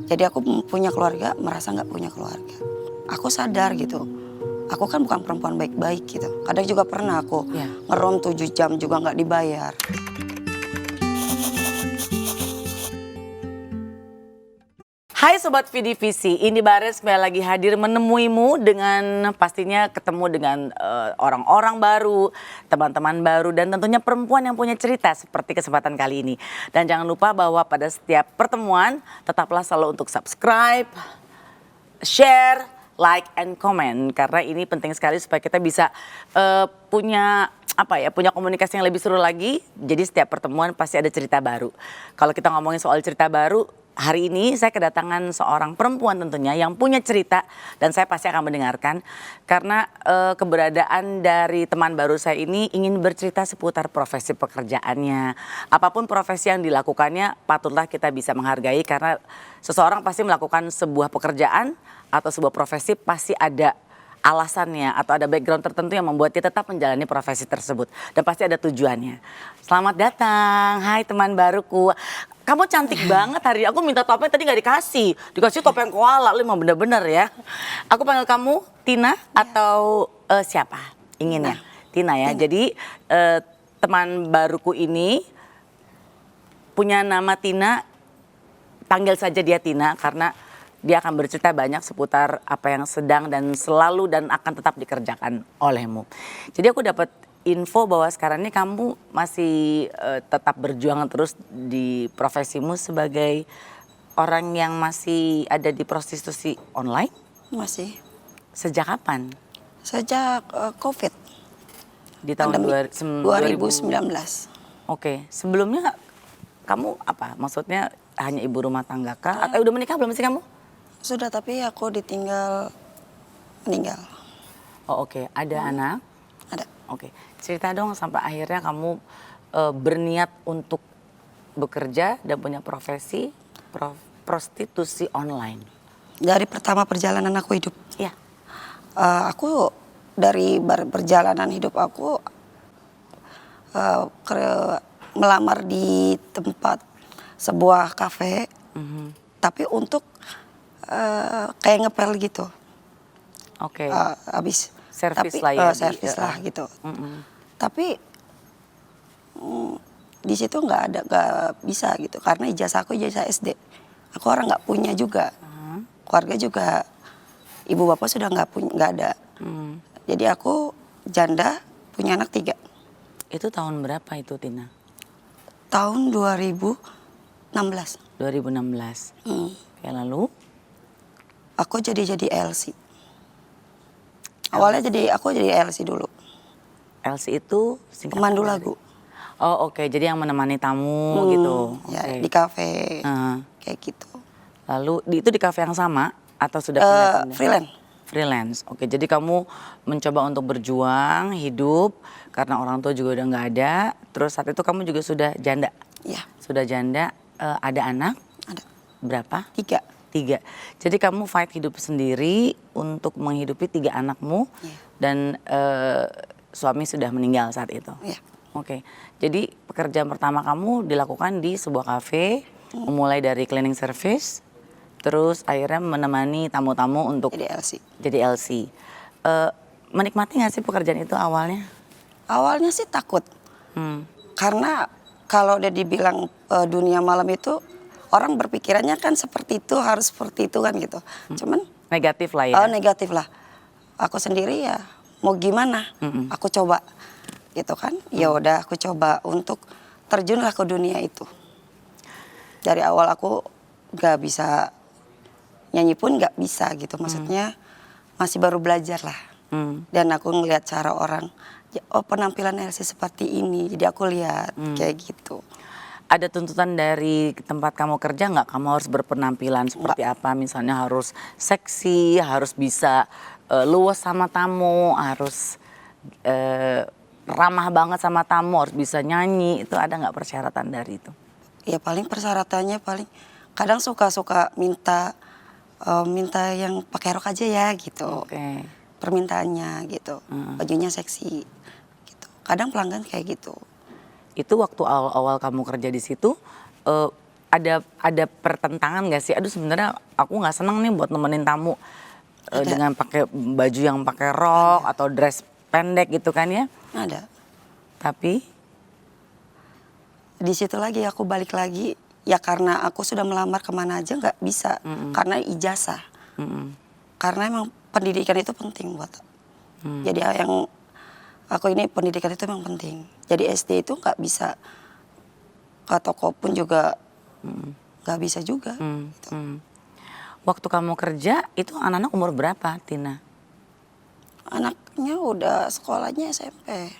Jadi aku punya keluarga, merasa nggak punya keluarga. Aku sadar gitu, aku kan bukan perempuan baik-baik gitu. Kadang juga pernah aku ngerom 7 jam juga nggak dibayar. Hai Sobat Vidi Visi, Indi Barens kembali lagi hadir menemuimu dengan pastinya ketemu dengan orang-orang baru, teman-teman baru dan tentunya perempuan yang punya cerita seperti kesempatan kali ini. Dan jangan lupa bahwa pada setiap pertemuan tetaplah selalu untuk subscribe, share, like, and comment karena ini penting sekali supaya kita bisa punya punya komunikasi yang lebih seru lagi. Jadi setiap pertemuan pasti ada cerita baru. Kalau kita ngomongin soal cerita baru, hari ini saya kedatangan seorang perempuan tentunya yang punya cerita dan saya pasti akan mendengarkan karena keberadaan dari teman baru saya ini ingin bercerita seputar profesi pekerjaannya. Apapun profesi yang dilakukannya patutlah kita bisa menghargai karena seseorang pasti melakukan sebuah pekerjaan atau sebuah profesi pasti ada alasannya atau ada background tertentu yang membuat dia tetap menjalani profesi tersebut dan pasti ada tujuannya. Selamat datang, hai teman baruku. Kamu cantik banget hari ini. Aku minta topeng tadi nggak dikasih topeng koala. Lu emang bener-bener ya. Aku panggil kamu Tina atau siapa? Inginnya Tina ya. Jadi teman baruku ini punya nama Tina. Panggil saja dia Tina karena dia akan bercerita banyak seputar apa yang sedang dan selalu dan akan tetap dikerjakan olehmu. Jadi aku dapat info bahwa sekarang ini kamu masih tetap berjuang terus di profesimu sebagai orang yang masih ada di prostitusi online? Masih. Sejak kapan? Sejak COVID. Di tahun 2019. Oke, sebelumnya kamu apa? Maksudnya hanya ibu rumah tangga kah? Atau udah menikah belum sih kamu? Sudah, tapi aku meninggal. Oh oke, ada anak? Ada. Oke, cerita dong sampai akhirnya kamu berniat untuk bekerja dan punya profesi prostitusi online. Dari pertama perjalanan aku hidup. Iya. Aku dari perjalanan hidup aku melamar di tempat sebuah kafe, tapi untuk kayak ngepel gitu. Oke. Habis Servis tapi, lah ya. servis lah gitu. Tapi di situ nggak bisa gitu karena ijazah aku ijazah SD. Aku orang nggak punya juga. Keluarga juga ibu bapak sudah nggak ada. Jadi aku janda punya anak 3. Itu tahun berapa itu Tina? Tahun 2016. 2016. Oke, lalu? Aku jadi LC. Awalnya aku jadi LC dulu. LC itu Pemandu lagu. Oh oke, jadi yang menemani tamu gitu. Ya, Okay. di kafe kayak gitu. Lalu itu di kafe yang sama atau sudah pindah-pindah? Freelance. Freelance. Oke, jadi kamu mencoba untuk berjuang hidup karena orang tua juga udah nggak ada. Terus saat itu kamu juga sudah janda. Iya. Sudah janda. Ada anak? Ada. Berapa? 3. 3. Jadi kamu fight hidup sendiri untuk menghidupi 3 anakmu dan suami sudah meninggal saat itu. Iya. Oke. Jadi pekerjaan pertama kamu dilakukan di sebuah kafe, memulai dari cleaning service, terus akhirnya menemani tamu-tamu untuk jadi LC. Menikmati nggak sih pekerjaan itu awalnya? Awalnya sih takut. Karena kalau udah dibilang dunia malam itu orang berpikirannya kan seperti itu, harus seperti itu kan gitu. Cuman negatif lah ya. Negatif lah. Aku sendiri ya mau gimana? Aku coba gitu kan. Ya udah aku coba untuk terjunlah ke dunia itu. Dari awal aku nggak bisa nyanyi pun nggak bisa gitu. Maksudnya masih baru belajar lah. Dan aku ngelihat cara orang, oh penampilan LC seperti ini. Jadi aku lihat kayak gitu. Ada tuntutan dari tempat kamu kerja nggak? Kamu harus berpenampilan seperti apa? Misalnya harus seksi, harus bisa luwes sama tamu, harus ramah banget sama tamu, harus bisa nyanyi. Itu ada nggak persyaratan dari itu? Ya paling persyaratannya kadang suka minta yang pakai rok aja ya gitu. Oke. Permintaannya gitu, bajunya seksi gitu. Kadang pelanggan kayak gitu. Itu waktu awal-awal kamu kerja di situ, ada pertentangan gak sih? Aduh sebenarnya aku nggak seneng nih buat nemenin tamu dengan pakai baju yang pakai rok atau dress pendek gitu kan ya? Ada. Tapi Di situ lagi aku balik lagi, ya karena aku sudah melamar kemana aja nggak bisa, karena ijazah. Karena emang pendidikan itu penting buat. Jadi yang aku ini pendidikan itu memang penting. Jadi SD itu nggak bisa ke toko pun juga nggak bisa juga. Gitu. waktu kamu kerja itu anak-anak umur berapa, Tina? Anaknya udah sekolahnya SMP,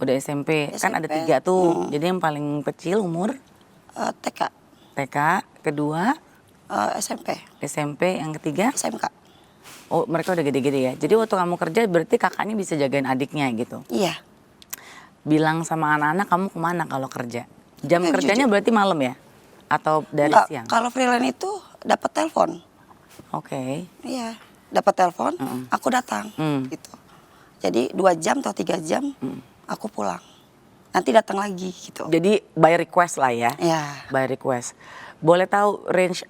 Udah SMP, kan ada SMP. 3 tuh. Jadi yang paling kecil umur TK, TK, kedua SMP, SMP, yang ketiga SMK. oh mereka udah gede-gede ya. Jadi waktu kamu kerja berarti kakaknya bisa jagain adiknya gitu. Iya, Bilang sama anak-anak kamu kemana kalau kerja? Jam kerjanya jujur. berarti malam ya? Atau dari Enggak, siang? kalau freelance itu dapat telepon. Oke. Iya, dapat telepon, aku datang gitu. Jadi 2 jam atau 3 jam aku pulang. Nanti datang lagi gitu. Jadi by request lah ya? Ya, By request. Boleh tahu range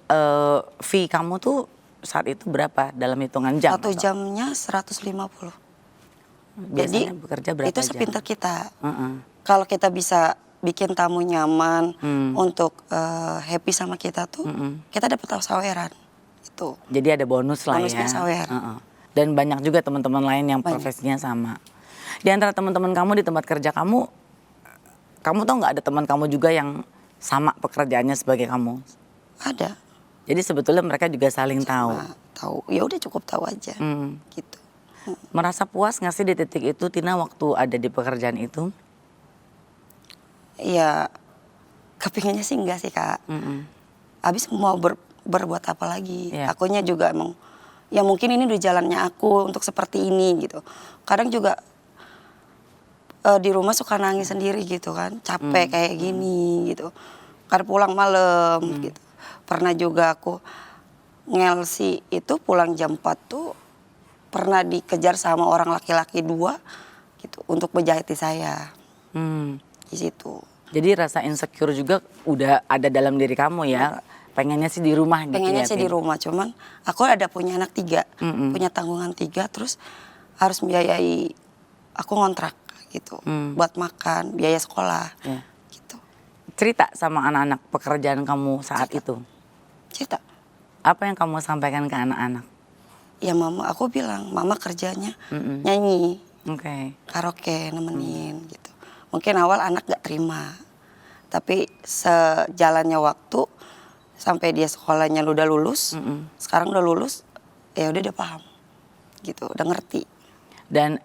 fee kamu tuh saat itu berapa dalam hitungan jam? 1 jamnya 150. Jadi Biasanya bekerja berapa itu jam? sepintar kita. Heeh. Kalau kita bisa bikin tamu nyaman untuk happy sama kita tuh, kita dapat saweran. Itu. Jadi ada bonus lah Bonusnya ya. sawer. Heeh. Dan banyak juga teman-teman lain yang profesinya sama. Di antara teman-teman kamu di tempat kerja kamu tahu nggak ada teman kamu juga yang sama pekerjaannya sebagai kamu? Ada. Jadi sebetulnya mereka juga saling tahu. Nah, tahu. Ya udah cukup tahu aja. Gitu. Merasa puas nggak sih di titik itu, Tina, waktu ada di pekerjaan itu? Ya kepinginnya sih enggak sih, Kak. Habis mau berbuat apa lagi? Iya. Akunya juga emang ya mungkin ini udah jalannya aku untuk seperti ini gitu. Kadang juga di rumah suka nangis sendiri gitu kan, capek kayak gini gitu. Kadang pulang malam gitu. Pernah juga aku ngelsi itu pulang jam 4 tuh pernah dikejar sama orang laki-laki 2 gitu untuk menjahiti saya di situ. Jadi rasa insecure juga udah ada dalam diri kamu ya? Pengennya sih di rumah gitu Pengennya ya? sih di Tin? rumah, cuman aku ada punya anak 3, punya tanggungan 3, terus harus membiayai aku ngontrak gitu, buat makan, biaya sekolah, Ya. gitu. Cerita sama anak-anak pekerjaan kamu saat itu. Cerita, Apa yang kamu sampaikan ke anak-anak? ya mama, aku bilang mama kerjanya nyanyi, Oke. karaoke, nemenin gitu. Mungkin awal anak gak terima, tapi sejalannya waktu sampai dia sekolahnya udah lulus, sekarang udah lulus, ya udah dia paham, gitu, udah ngerti. Dan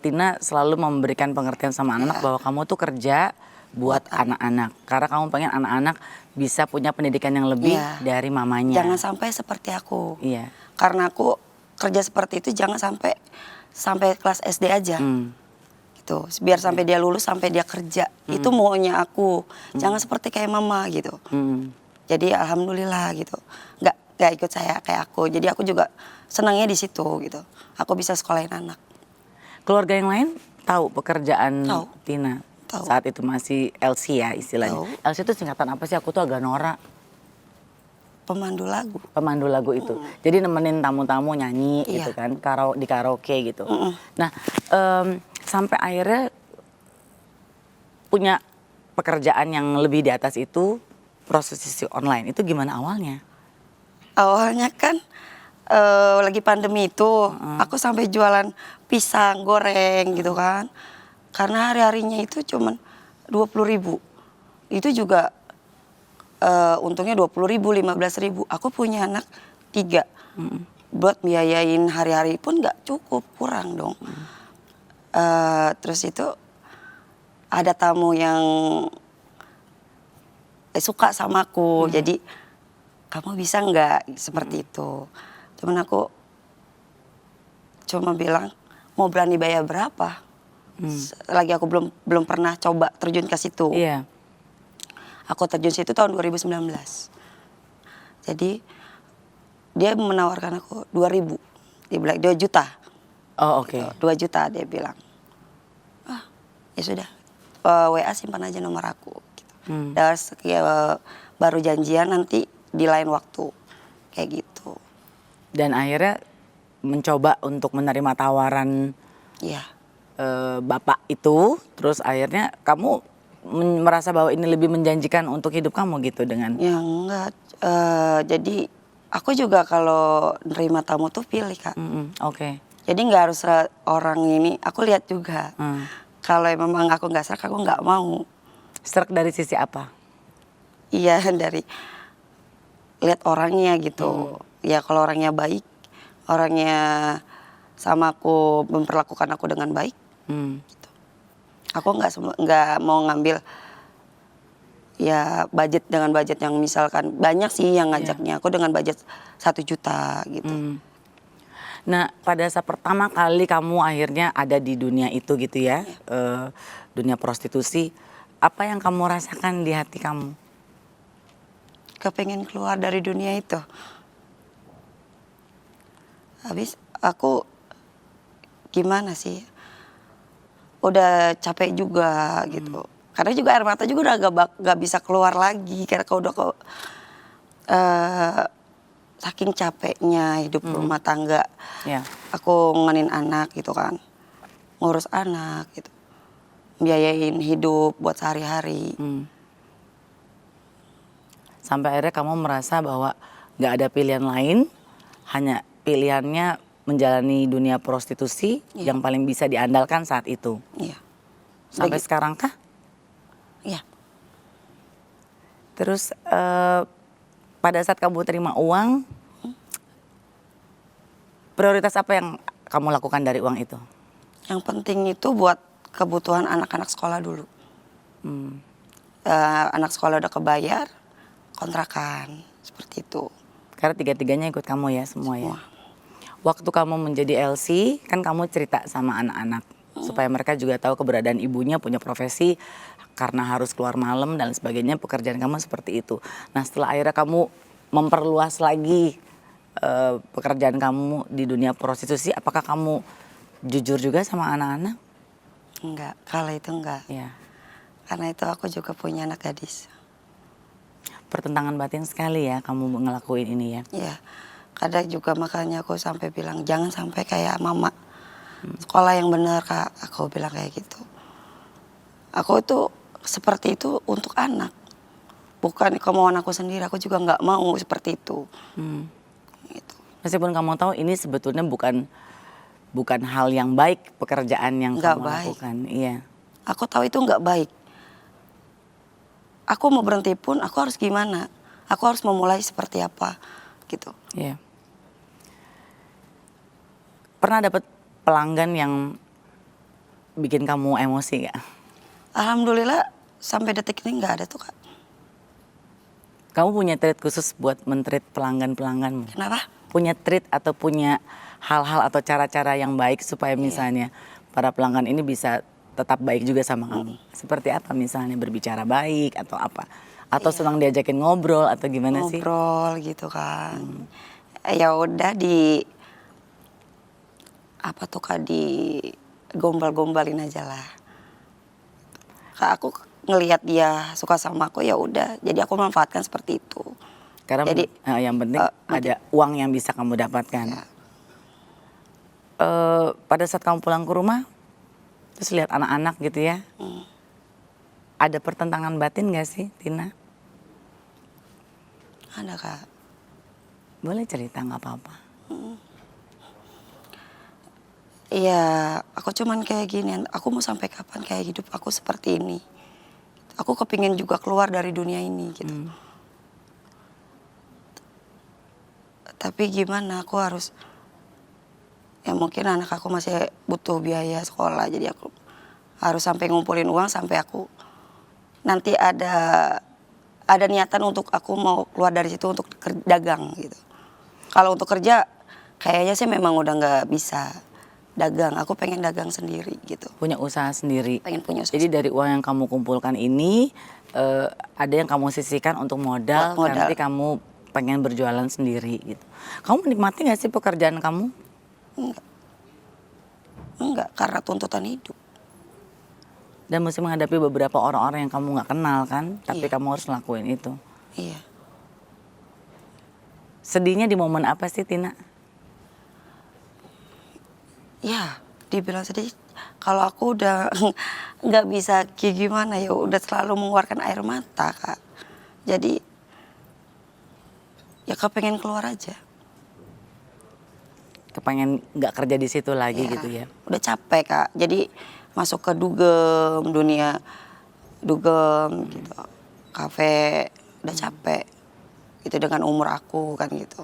Tina selalu memberikan pengertian sama anak bahwa kamu tuh kerja buat anak-anak. Karena kamu pengen anak-anak bisa punya pendidikan yang lebih Iya. dari mamanya. Jangan sampai seperti aku. Iya. Karena aku kerja seperti itu jangan sampai kelas SD aja. Gitu. Biar sampai dia lulus, sampai dia kerja. Itu maunya aku. Jangan seperti kayak mama gitu. Jadi alhamdulillah gitu. Nggak ikut saya kayak aku. Jadi aku juga senangnya di situ gitu. Aku bisa sekolahin anak. Keluarga yang lain tahu pekerjaan Tahu. Tina? Tahu. Saat itu masih LC ya istilahnya. Tahu. LC itu singkatan apa sih? Aku tuh agak norak. Pemandu lagu. Pemandu lagu itu. Jadi nemenin tamu-tamu nyanyi Iya. gitu kan, di karaoke gitu. Nah, sampai akhirnya punya pekerjaan yang lebih di atas itu, prostitusi online. Itu gimana awalnya? Awalnya kan lagi pandemi itu, aku sampai jualan pisang goreng gitu kan. Karena hari-harinya itu cuman 20.000. Itu juga untungnya 20.000, 15.000. Aku punya anak 3. Buat biayain hari-hari pun nggak cukup, kurang dong. Terus itu ada tamu yang suka sama aku, jadi kamu bisa nggak seperti itu. Cuman aku cuma bilang mau berani bayar berapa. Lagi aku belum pernah coba terjun ke situ. Iya. Aku terjun situ tahun 2019. Jadi dia menawarkan aku 2.000. Dia bilang 2 juta. Oh oke. 2 juta dia bilang. Ya sudah. WA simpan aja nomor aku. Gitu. Dan baru janjian nanti di lain waktu kayak gitu. Dan akhirnya mencoba untuk menerima tawaran Iya. bapak itu, terus akhirnya kamu merasa bahwa ini lebih menjanjikan untuk hidup kamu gitu dengan Ya enggak, jadi aku juga kalau nerima tamu tuh pilih, Kak. oke. Jadi nggak harus orang ini, aku lihat juga. Kalau memang aku nggak serak, aku nggak mau. Serak dari sisi apa? Iya, dari lihat orangnya gitu. Ya kalau orangnya baik, orangnya sama aku memperlakukan aku dengan baik, aku nggak mau ngambil ya budget dengan budget yang misalkan banyak sih yang ngajaknya aku dengan budget 1 juta gitu. Nah, pada saat pertama kali kamu akhirnya ada di dunia itu gitu ya, dunia prostitusi, apa yang kamu rasakan di hati kamu? Kepengen keluar dari dunia itu. Habis aku gimana sih? Udah capek juga gitu. Karena juga air mata juga udah gak bisa keluar lagi karena kalau udah saking capeknya hidup rumah tangga. Ya. Aku ngenin anak gitu kan. Ngurus anak gitu. Biayain hidup buat sehari-hari. Sampai akhirnya kamu merasa bahwa nggak ada pilihan lain, hanya pilihannya menjalani dunia prostitusi yang paling bisa diandalkan saat itu. Iya. Sampai sekarang kah? Iya. Terus pada saat kamu terima uang, prioritas apa yang kamu lakukan dari uang itu? Yang penting itu buat kebutuhan anak-anak sekolah dulu. Anak sekolah udah kebayar, kontrakan seperti itu. Karena tiga-tiganya ikut kamu ya semua ya. Semua. Waktu kamu menjadi LC, kan kamu cerita sama anak-anak supaya mereka juga tahu keberadaan ibunya punya profesi karena harus keluar malam dan sebagainya, pekerjaan kamu seperti itu. Nah, setelah akhirnya kamu memperluas lagi pekerjaan kamu di dunia prostitusi, apakah kamu jujur juga sama anak-anak? Enggak, kalau itu enggak. Ya. Karena itu aku juga punya anak gadis. Pertentangan batin sekali ya kamu ngelakuin ini ya. Iya. Kadang juga makanya aku sampai bilang jangan sampai kayak mama. Sekolah yang benar, Kak. Aku bilang kayak gitu. Aku itu seperti itu untuk anak. Bukan kemauan aku sendiri, aku juga nggak mau seperti itu. Gitu. Meskipun kamu tahu ini sebetulnya bukan hal yang baik pekerjaan yang Nggak kamu baik. lakukan. Iya. Aku tahu itu nggak baik. Aku mau berhenti pun aku harus gimana? Aku harus memulai seperti apa gitu. Iya. Pernah dapat pelanggan yang bikin kamu emosi gak? Alhamdulillah sampai detik ini nggak ada tuh, Kak. Kamu punya treat khusus buat men-treat pelanggan-pelangganmu? Kenapa? Punya treat atau punya hal-hal atau cara-cara yang baik supaya misalnya para pelanggan ini bisa tetap baik juga sama kamu? Seperti apa misalnya berbicara baik atau apa? Atau senang diajakin ngobrol atau gimana sih? Ngobrol gitu kan. Ya udah di apa tuh, Kak, di gombal-gombalin aja lah. Kak, aku ngelihat dia suka sama aku ya udah. Jadi aku manfaatkan seperti itu. Karena Jadi, yang penting ada uang yang bisa kamu dapatkan. Ya. Pada saat kamu pulang ke rumah, terus lihat anak-anak gitu ya, ada pertentangan batin gak sih, Tina? Ada, Kak. Boleh cerita nggak apa-apa. Iya, aku cuman kayak gini. Aku mau sampai kapan kayak hidup aku seperti ini? Aku kepingin juga keluar dari dunia ini gitu. Tapi gimana? Aku harus ya mungkin anak aku masih butuh biaya sekolah, jadi aku harus sampai ngumpulin uang sampai aku nanti ada niatan untuk aku mau keluar dari situ untuk dagang gitu. Kalau untuk kerja kayaknya sih memang udah nggak bisa dagang. Aku pengen dagang sendiri gitu. Punya usaha sendiri. Pengen punya usaha. Jadi dari uang yang kamu kumpulkan ini, ada yang kamu sisihkan untuk modal, Modal. nanti kamu pengen berjualan sendiri gitu. Kamu menikmati gak sih pekerjaan kamu? Enggak, karena tuntutan hidup. Dan mesti menghadapi beberapa orang-orang yang kamu gak kenal kan, tapi Iya. kamu harus ngelakuin itu. Iya. Sedihnya di momen apa sih Tina? Ya, dibilang sedih. Kalau aku udah nggak bisa kayak gimana ya, udah selalu mengeluarkan air mata, Kak. Jadi ya kepengen keluar aja. Kepengen nggak kerja di situ lagi Ya, gitu ya? udah capek, Kak. Jadi masuk ke dunia dugem gitu. Kafe, udah capek. Gitu dengan umur aku kan gitu.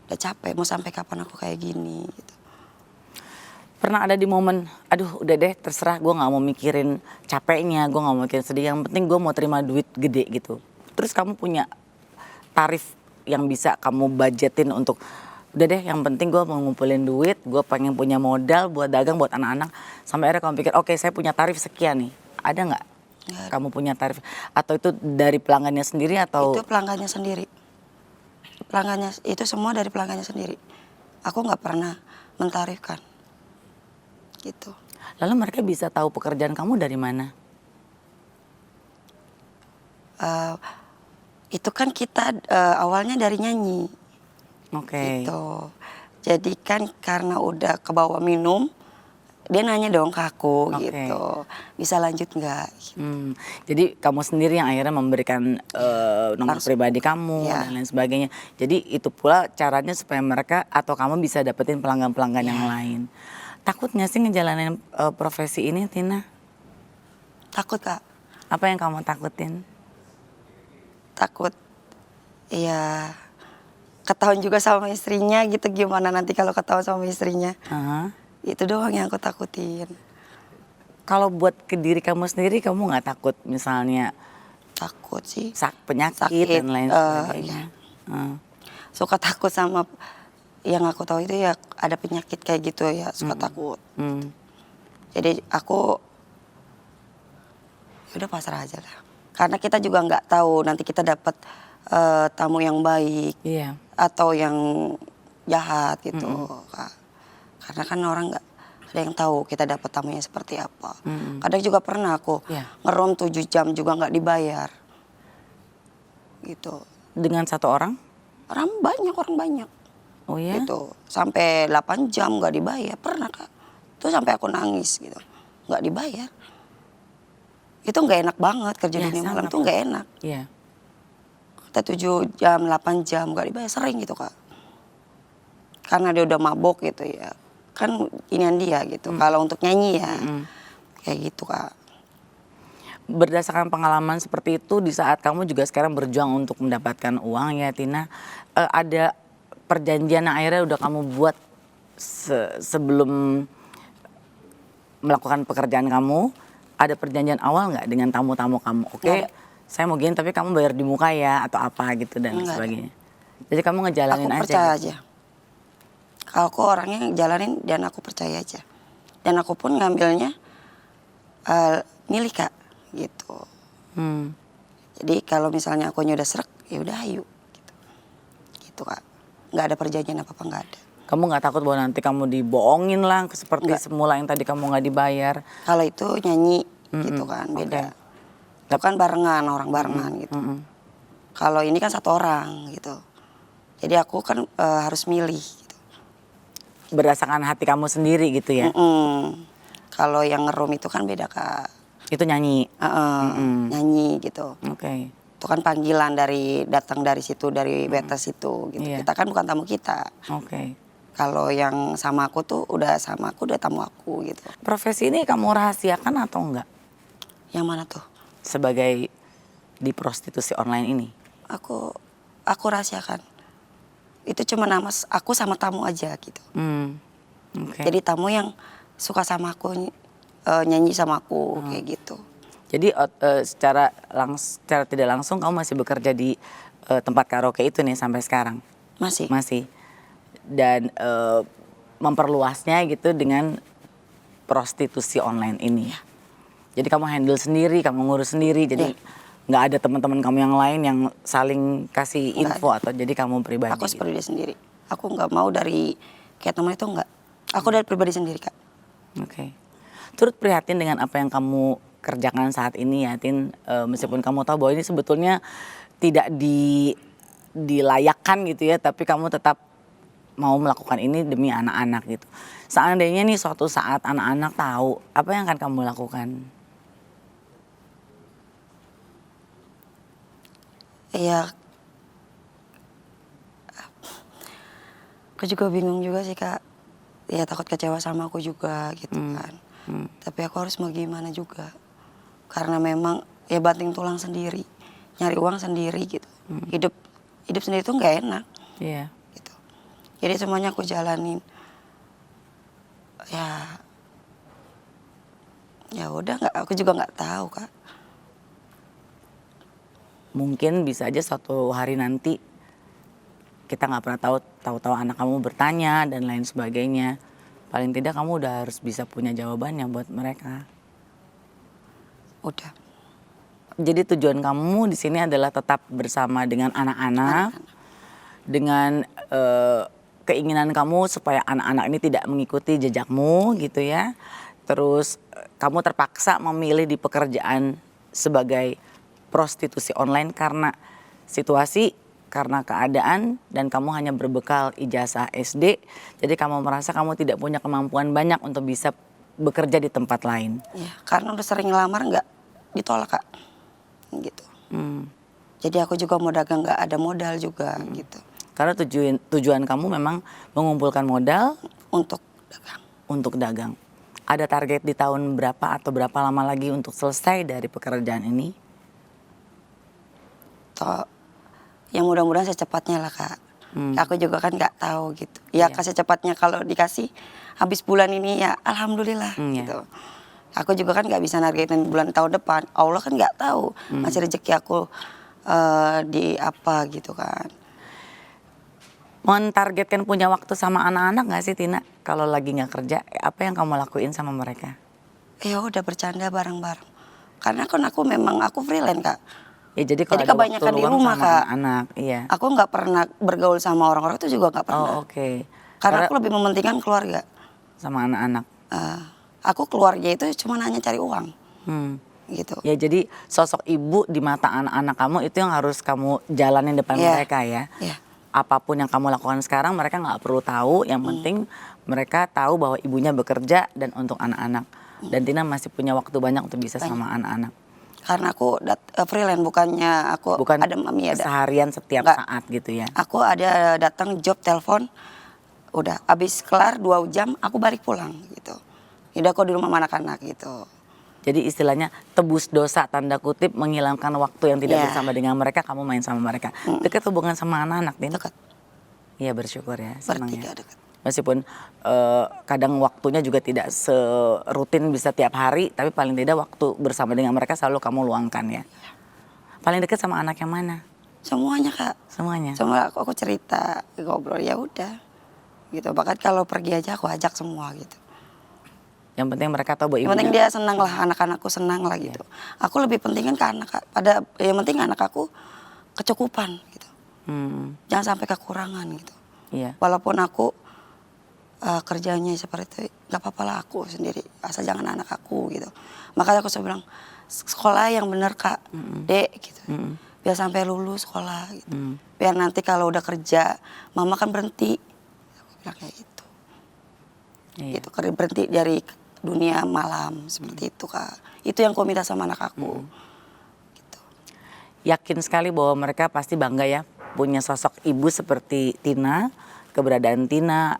Udah capek, mau sampai kapan aku kayak gini gitu. Pernah ada di momen, aduh udah deh terserah, gue nggak mau mikirin capeknya, gue nggak mau mikirin sedih, yang penting gue mau terima duit gede gitu. Terus kamu punya tarif yang bisa kamu budgetin untuk, udah deh yang penting gue mau ngumpulin duit, gue pengen punya modal buat dagang, buat anak-anak. Sampai akhirnya kamu pikir, oke saya punya tarif sekian nih. Ada nggak kamu punya tarif? Atau itu dari pelanggannya sendiri atau? Itu pelanggannya sendiri. Pelanggannya, itu semua dari pelanggannya sendiri. Aku nggak pernah mentarifkan. Gitu. Lalu mereka bisa tahu pekerjaan kamu dari mana? Itu kan kita awalnya dari nyanyi. Oke. Gitu. Jadi kan karena udah kebawa minum, dia nanya dong ke aku Oke. gitu. Bisa lanjut nggak? Jadi kamu sendiri yang akhirnya memberikan nomor Langsung. pribadi kamu Ya. dan lain sebagainya. Jadi itu pula caranya supaya mereka atau kamu bisa dapetin pelanggan-pelanggan yang lain. Takut nggak sih ngejalanin profesi ini, Tina? Takut, Kak. Apa yang kamu takutin? Takut. Ya ketahuan juga sama istrinya gitu, gimana nanti kalau ketahuan sama istrinya. Aha. Itu doang yang aku takutin. Kalau buat ke diri kamu sendiri, kamu nggak takut misalnya Takut sih. penyakit Sakit, dan lain sebagainya? Suka takut sama yang aku tahu itu ya ada penyakit kayak gitu ya, suka takut. Hmm. Jadi aku ya udah pasrah aja lah. Karena kita juga nggak tahu nanti kita dapat tamu yang baik Iya. atau yang jahat gitu, Kak. Karena kan orang nggak ada yang tahu kita dapat tamunya seperti apa. Kadang juga pernah aku Iya. ngerom 7 jam juga nggak dibayar. Gitu. Dengan satu orang? Orang banyak. Oh ya? Gitu. Sampai 8 jam nggak dibayar, pernah, Kak. Itu sampai aku nangis gitu. Nggak dibayar. Itu nggak enak banget kerja Ya, dunia malam sangat. tuh nggak enak. Iya. Kita 7 jam, 8 jam nggak dibayar, sering gitu, Kak. Karena dia udah mabok gitu ya. Kan inian dia gitu. Kalau untuk nyanyi ya kayak gitu, Kak. Berdasarkan pengalaman seperti itu di saat kamu juga sekarang berjuang untuk mendapatkan uang ya Tina, ada perjanjian yang akhirnya udah kamu buat sebelum melakukan pekerjaan kamu, ada perjanjian awal nggak dengan tamu-tamu kamu? Oke, Nggak ada. saya mau gini tapi kamu bayar di muka ya atau apa gitu dan Nggak ada. sebagainya. Jadi kamu ngejalanin Aku aja. percaya gitu. aja. Kalau aku orangnya jalanin dan aku percaya aja. Dan aku pun ngambilnya milih, Kak, gitu. Jadi kalau misalnya aku udah srek, ya udah ayo gitu. Gitu, Kak. Nggak ada perjanjian apa-apa, nggak ada. Kamu nggak takut bahwa nanti kamu dibohongin lah seperti Nggak. semula yang tadi kamu nggak dibayar? Kalau itu nyanyi gitu kan, beda. Itu kan barengan, orang barengan gitu. Kalau ini kan satu orang gitu. Jadi aku kan harus milih gitu. Berdasarkan hati kamu sendiri gitu ya? Kalau yang ngerum itu kan beda, Kak. Itu nyanyi? Nyanyi gitu. Oke. Itu kan panggilan datang dari situ, dari betas itu gitu. Iya. Kita kan bukan tamu kita. Oke. Kalau yang sama aku tuh udah sama aku, udah tamu aku gitu. Profesi ini kamu rahasiakan atau enggak? Yang mana tuh? Sebagai di prostitusi online ini? Aku rahasiakan. Itu cuma nama aku sama tamu aja gitu. Oke. Jadi tamu yang suka sama aku, nyanyi sama aku kayak gitu. Jadi secara tidak langsung kamu masih bekerja di tempat karaoke itu nih sampai sekarang? Masih. Masih. Dan memperluasnya gitu dengan prostitusi online ini. Jadi kamu handle sendiri, kamu ngurus sendiri. Jadi nggak ada teman-teman kamu yang lain yang saling kasih info atau jadi kamu pribadi. Aku seperti dia sendiri. Aku nggak mau dari kayak teman itu nggak. Aku dari pribadi sendiri, Kak. Oke. Turut prihatin dengan apa yang kamu kerjakan saat ini ya, Tin. Meskipun kamu tahu bahwa ini sebetulnya tidak dilayakkan gitu ya, tapi kamu tetap mau melakukan ini demi anak-anak gitu. Seandainya nih suatu saat anak-anak tahu, apa yang akan kamu lakukan? Ya, aku juga bingung juga sih Kak. Ya takut kecewa sama aku juga gitu kan. Tapi aku harus mau gimana juga. Karena memang ya banting tulang sendiri, nyari uang sendiri gitu. Hidup sendiri tuh nggak enak Iya. gitu. Jadi semuanya aku jalanin. Ya udah nggak, aku juga nggak tahu Kak. Mungkin bisa aja suatu hari nanti kita nggak pernah tahu anak kamu bertanya dan lain sebagainya. Paling tidak kamu udah harus bisa punya jawabannya buat mereka. Udah. Jadi tujuan kamu di sini adalah tetap bersama dengan anak-anak, dengan keinginan kamu supaya anak-anak ini tidak mengikuti jejakmu gitu ya. Terus kamu terpaksa memilih di pekerjaan sebagai prostitusi online karena situasi, karena keadaan, dan kamu hanya berbekal ijazah SD. Jadi kamu merasa kamu tidak punya kemampuan banyak untuk bisa bekerja di tempat lain. Ya, karena udah sering ngelamar nggak ditolak Kak. Gitu. Jadi aku juga mau dagang nggak ada modal juga gitu. Karena tujuan kamu memang mengumpulkan modal Untuk dagang. untuk dagang. Ada target di tahun berapa atau berapa lama lagi untuk selesai dari pekerjaan ini? Ya mudah-mudahan secepatnya lah Kak. Aku juga kan nggak tahu gitu. Ya secepatnya kalau dikasih habis bulan ini ya alhamdulillah gitu. Aku juga kan nggak bisa nargetin bulan tahun depan. Allah kan nggak tahu masih rezeki aku di apa gitu kan. Mentargetkan punya waktu sama anak-anak nggak sih Tina? Kalau lagi nggak kerja, apa yang kamu lakuin sama mereka? Ya udah bercanda bareng-bareng. Karena kan aku memang aku freelance Kak. Ya jadi kalau ada kebanyakan waktu di luang rumah sama Kak. anak, iya. Aku nggak pernah bergaul sama orang-orang itu juga nggak pernah. Oh oke. Karena aku lebih mementingkan keluarga. Sama anak-anak. Aku keluarga itu cuma hanya cari uang gitu. Ya jadi sosok ibu di mata anak-anak kamu itu yang harus kamu jalanin depan mereka ya. Iya. Apapun yang kamu lakukan sekarang mereka nggak perlu tahu. Yang penting mereka tahu bahwa ibunya bekerja dan untuk anak-anak. Dan Tina masih punya waktu banyak untuk bisa sama anak-anak. Karena aku freelance bukannya aku Bukan ada mami ada. seharian setiap Nggak. saat gitu ya. Aku ada datang job telepon, udah habis kelar 2 jam aku balik pulang gitu. Udah aku di rumah sama anak-anak gitu. Jadi istilahnya tebus dosa tanda kutip menghilangkan waktu yang tidak Iya. bersama dengan mereka, kamu main sama mereka. Dekat hubungan sama anak-anak, Din? Dekat. Iya bersyukur ya, senang ya. Bertiga dekat. Meskipun kadang waktunya juga tidak serutin bisa tiap hari, tapi paling tidak waktu bersama dengan mereka selalu kamu luangkan ya. Paling dekat sama anak yang mana? Semuanya Kak. Semuanya? Semua aku cerita, ngobrol ya udah. Gitu. Bahkan kalau pergi aja aku ajak semua gitu. Yang penting mereka tahu bahwa Yang penting ibunya. dia senang lah, anak-anakku senang lah gitu. Aku lebih pentingin ke anak Kak. Yang penting anak aku kecukupan gitu. Jangan sampai kekurangan gitu. Iya. Walaupun aku kerjanya seperti itu, gak apa-apa lah aku sendiri, asal jangan anak aku gitu. Makanya aku selalu bilang, sekolah yang bener Kak, Dek gitu. Biar sampai lulus sekolah gitu. Biar nanti kalau udah kerja, mama kan berhenti. Aku bilang kayak gitu. Iya. Gitu, berhenti dari dunia malam, seperti itu Kak. Itu yang aku minta sama anak aku. Gitu. Yakin sekali bahwa mereka pasti bangga ya punya sosok ibu seperti Tina, keberadaan Tina,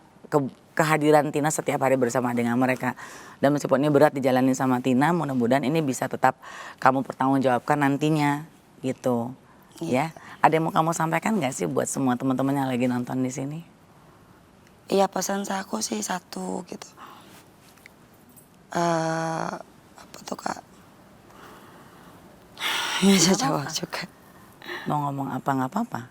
kehadiran Tina setiap hari bersama dengan mereka. Dan meskipun ini berat dijalani sama Tina, mudah-mudahan ini bisa tetap kamu pertanggungjawabkan nantinya gitu. Ya. Ada yang mau kamu sampaikan nggak sih buat semua teman-teman yang lagi nonton di sini? Iya, pesan aku sih satu gitu. Apa tuh Kak? Bisa jawab juga. Mau ngomong apa nggak apa-apa?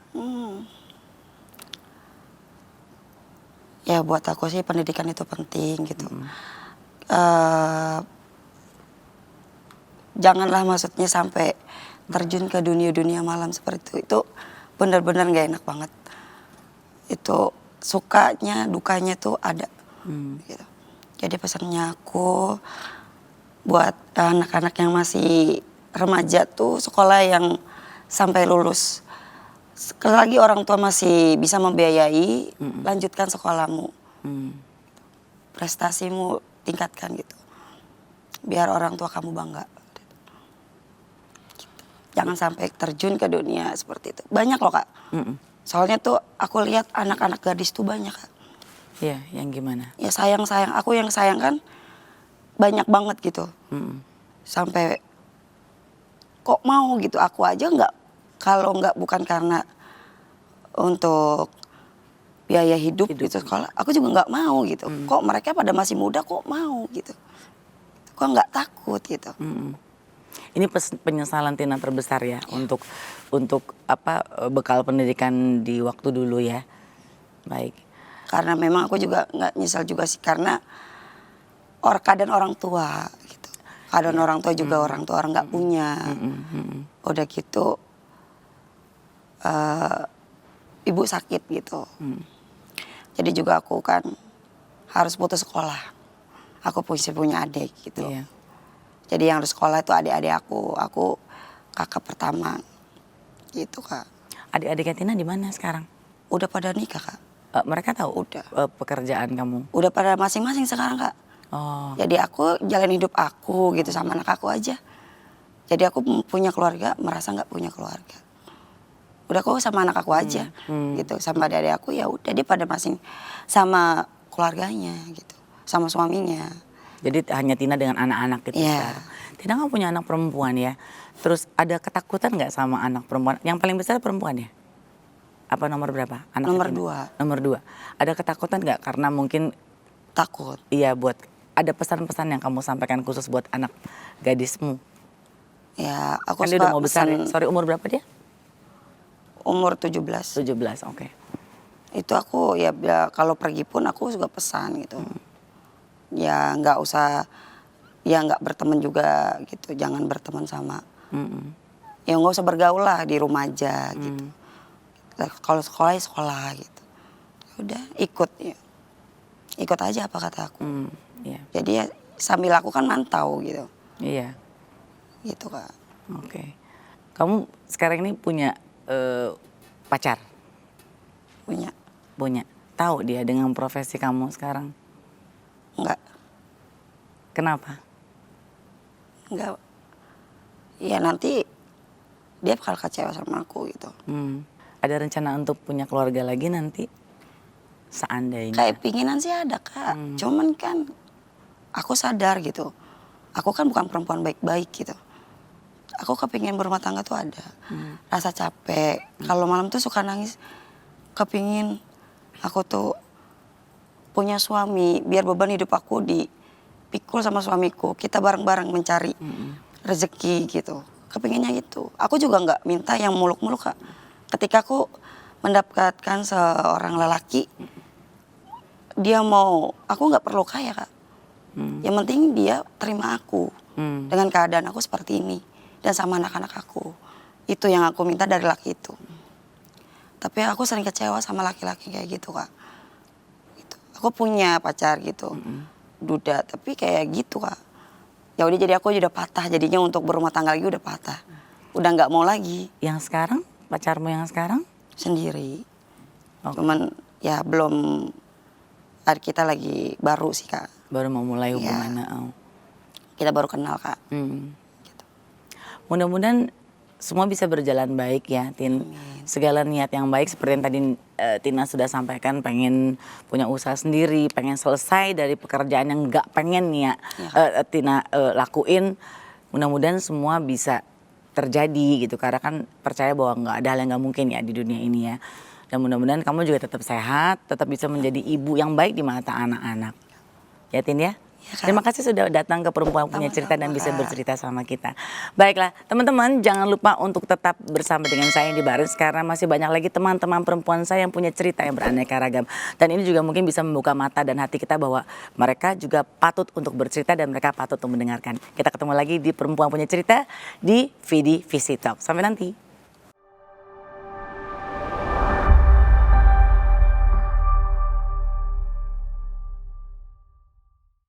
Ya buat aku sih pendidikan itu penting gitu. Janganlah maksudnya sampai terjun ke dunia-dunia malam seperti itu. Itu benar-benar gak enak banget. Itu sukanya, dukanya tuh ada. Gitu. Jadi pesannya aku buat anak-anak yang masih remaja tuh sekolah yang sampai lulus. Sekali lagi orang tua masih bisa membiayai, lanjutkan sekolahmu. Prestasimu tingkatkan gitu. Biar orang tua kamu bangga. Jangan sampai terjun ke dunia seperti itu. Banyak loh Kak. Soalnya tuh aku lihat anak-anak gadis tuh banyak Kak. Iya, yang gimana? Ya sayang-sayang, aku yang sayang kan banyak banget gitu. Sampai kok mau gitu, aku aja nggak, kalau nggak bukan karena untuk biaya hidup gitu sekolah, aku juga nggak mau gitu. Kok mereka pada masih muda kok mau gitu. Kok nggak takut gitu. Ini penyesalan Tina terbesar ya untuk apa bekal pendidikan di waktu dulu ya. Baik. Karena memang aku juga nggak nyesal juga sih, karena keadaan orang tua gitu. Keadaan orang tua juga orang tua orang nggak punya. Udah gitu ibu sakit gitu. Jadi juga aku kan harus putus sekolah. Aku punya adik gitu. Iya. Jadi yang harus sekolah itu adik-adik aku kakak pertama gitu Kak. Adik-adiknya Tina di mana sekarang? Udah pada nikah Kak. Mereka tahu Udah. Pekerjaan kamu? Udah pada masing-masing sekarang Kak. Oh. Jadi aku jalan hidup aku gitu sama anak aku aja. Jadi aku punya keluarga, merasa nggak punya keluarga. Udah aku sama anak aku aja gitu, sama adik-adik aku ya udah dia pada masing sama keluarganya gitu, sama suaminya. Jadi hanya Tina dengan anak-anak gitu sekarang. Tina nggak punya anak perempuan ya. Terus ada ketakutan nggak sama anak perempuan? Yang paling besar perempuan ya? Apa nomor berapa? Anak Nomor Tina? 2. Nomor 2. Ada ketakutan nggak karena mungkin Takut. iya buat ada pesan-pesan yang kamu sampaikan khusus buat anak gadismu? Ya aku Kan dia udah suka mau besar ya? pesan Sorry, umur berapa dia? umur 17. 17, oke. Itu aku ya kalau pergi pun aku juga pesan gitu. Ya nggak usah, ya nggak berteman juga gitu, jangan berteman sama. Ya nggak usah bergaul lah, di rumah aja gitu. Kalau sekolah ya sekolah gitu. Udah ikut ya. Ikut aja apa kata aku. Iya. Jadi ya sambil aku kan mantau gitu. Iya. Gitu Kak. Oke. Kamu sekarang ini punya pacar? Punya. Punya. Tahu dia dengan profesi kamu sekarang? Enggak. Kenapa? Enggak. Ya nanti dia bakal kecewa sama aku gitu. Ada rencana untuk punya keluarga lagi nanti? Seandainya. Kayak pinginan sih ada Kak. Cuman kan aku sadar gitu. Aku kan bukan perempuan baik-baik gitu. Aku kepingin berumah tangga tuh ada. Rasa capek. Kalau malam tuh suka nangis. Kepingin aku tuh punya suami. Biar beban hidup aku dipikul sama suamiku. Kita bareng-bareng mencari rezeki gitu. Kepinginnya gitu. Aku juga nggak minta yang muluk-muluk Kak. Ketika aku mendapatkan seorang lelaki, dia mau, aku nggak perlu kaya Kak. Yang penting dia terima aku dengan keadaan aku seperti ini dan sama anak-anak aku. Itu yang aku minta dari laki itu. Tapi aku sering kecewa sama laki-laki kayak gitu Kak. Gitu. Aku punya pacar gitu, duda, tapi kayak gitu Kak. Ya udah jadi aku udah patah, jadinya untuk berumah tangga lagi udah patah. Udah nggak mau lagi. Yang sekarang? Pacarmu yang sekarang? Sendiri. Okay. Cuman ya belum, kita lagi baru sih Kak. Baru mau mulai hubungannya. Ya. Kita baru kenal Kak. Gitu. Mudah-mudahan semua bisa berjalan baik ya Tin. Segala niat yang baik seperti yang tadi Tina sudah sampaikan, pengen punya usaha sendiri, pengen selesai dari pekerjaan yang gak pengen ya, Tina lakuin. Mudah-mudahan semua bisa terjadi gitu, karena kan percaya bahwa nggak ada hal yang nggak mungkin ya di dunia ini ya. Dan mudah-mudahan kamu juga tetap sehat, tetap bisa menjadi ibu yang baik di mata anak-anak. Ya Tin ya? Terima kasih sudah datang ke Perempuan Punya Cerita dan bisa bercerita sama kita. Baiklah teman-teman, jangan lupa untuk tetap bersama dengan saya di Baris, karena masih banyak lagi teman-teman perempuan saya yang punya cerita yang beraneka ragam. Dan ini juga mungkin bisa membuka mata dan hati kita bahwa mereka juga patut untuk bercerita dan mereka patut untuk mendengarkan. Kita ketemu lagi di Perempuan Punya Cerita di VD Visi Talk. Sampai nanti.